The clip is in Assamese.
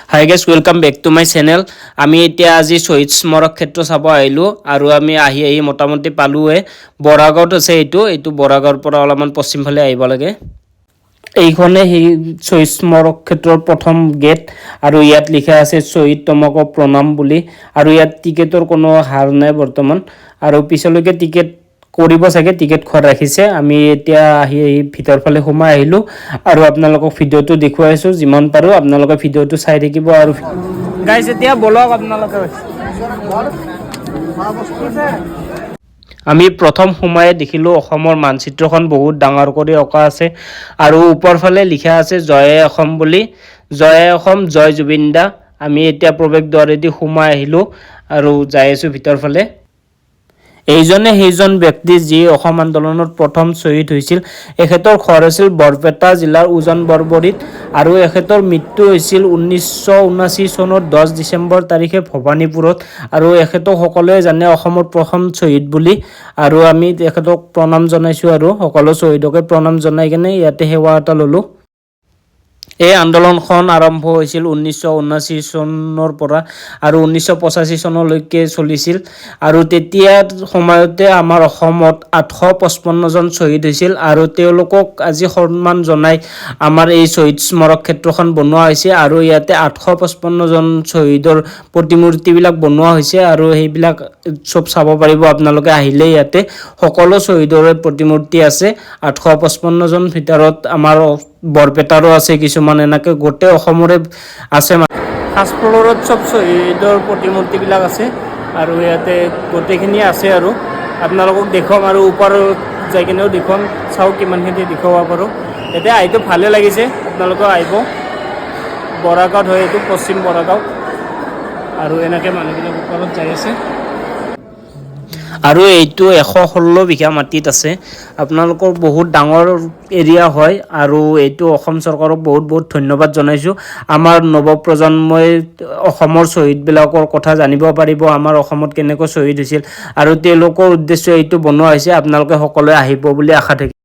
High guys welcome back to my channel. আমি এতিয়া আজি শ্বহীদ স্মাৰক ক্ষেত্ৰ চাব আহিলোঁ আৰু আমি আহি মোটামুটি পালোঁৱে। বৰাগাঁৱত আছে এইটো বৰাগাঁৱৰ পৰা অলপমান পশ্চিম ফালে আহিব লাগে। এইখনে সেই শ্বহীদ স্মাৰক ক্ষেত্ৰৰ প্ৰথম গেট আৰু ইয়াত লিখা আছে শ্বহীদ তমক প্ৰণাম বুলি। আৰু ইয়াত টিকেটৰ কোনো হাৰ নাই বৰ্তমান, আৰু পিছলৈকে টিকেট কৰিব চাগে, টিকেট খোৱা ৰাখিছে। আমি এতিয়া আহি ভিতৰ ফালে সোমাই আহিলোঁ আৰু আপোনালোকক ভিডিঅ'টো দেখুৱাইছোঁ যিমান পাৰোঁ। আপোনালোকে ভিডিঅ'টো চাই থাকিব আৰু গাইজ এতিয়া বলক আপোনালোকে। আমি প্ৰথম সোমাই দেখিলোঁ অসমৰ মানচিত্ৰখন বহুত ডাঙৰ কৰি অঁকা আছে আৰু ওপৰ ফালে লিখা আছে জয় অসম বুলি। জয় অসম, জয় জুবিন দা। আমি এতিয়া প্ৰৱেশ দ্বাৰেদি সোমাই আহিলোঁ আৰু যাই আছোঁ ভিতৰ ফালে। এইজনে সেইজন ব্যক্তি যি অসম আন্দোলনত প্ৰথম শ্বহীদ হৈছিল। এখেতৰ ঘৰ আছিল বৰপেটা জিলাৰ উজন বৰবৰীত আৰু এখেতৰ মৃত্যু হৈছিল 1979 চনৰ 10 ডিচেম্বৰ তাৰিখে ভৱানীপুৰত। আৰু এখেতক সকলোৱে জানে অসমৰ প্ৰথম শ্বহীদ বুলি। আৰু আমি এখেতক প্ৰণাম জনাইছোঁ আৰু সকলো শ্বহীদকে প্ৰণাম জনাই কিনে ইয়াতে সেৱা এটা ল'লোঁ। এই আন্দোলনখন আৰম্ভ হৈছিল 1979 চনৰ পৰা আৰু 1985 চনলৈকে চলিছিল। আৰু তেতিয়া সময়তে আমাৰ অসমত 855 জন শ্বহীদ হৈছিল আৰু তেওঁলোকক আজি সন্মান জনাই আমাৰ এই শ্বহীদ স্মাৰক ক্ষেত্ৰখন বনোৱা হৈছে। আৰু ইয়াতে 855 জন শ্বহীদৰ প্ৰতিমূৰ্তিবিলাক বনোৱা হৈছে আৰু সেইবিলাক চব চাব পাৰিব আপোনালোকে আহিলে। ইয়াতে সকলো শ্বহীদৰে প্ৰতিমূৰ্তি আছে। 855 জন ভিতৰত আমাৰ বৰপেটাৰো আছে কিছুমান, এনেকৈ গোটেই অসমৰে আছে। ফাৰ্ষ্ট ফ্ল'ৰত চব শ্বহীদৰ প্ৰতিমূৰ্তিবিলাক আছে আৰু ইয়াতে গোটেইখিনি আছে আৰু আপোনালোকক দেখুৱাম আৰু ওপৰত যাই কিনেও দেখুৱাম। চাওক কিমানখিনি দেখুৱাব পাৰোঁ। এতিয়া আহিটো ভালে লাগিছে, আপোনালোকেও আহিব। বৰাগাঁৱত হয় এইটো, পশ্চিম বৰাগাঁও। আৰু এনেকৈ মানুহবিলাক ওপৰত যাই আছে আৰু এইটো 116 বিঘা মাটিত আছে। আপোনালোকৰ বহুত ডাঙৰ এৰিয়া হয় আৰু এইটো অসম চৰকাৰক বহুত বহুত ধন্যবাদ জনাইছোঁ। আমাৰ নৱপ্ৰজন্মই অসমৰ শ্বহীদবিলাকৰ কথা জানিব পাৰিব, আমাৰ অসমত কেনেকৈ শ্বহীদ হৈছিল আৰু তেওঁলোকৰ উদ্দেশ্য এইটো বনোৱা হৈছে। আপোনালোকে সকলোৱে আহিব বুলি আশা থাকিল।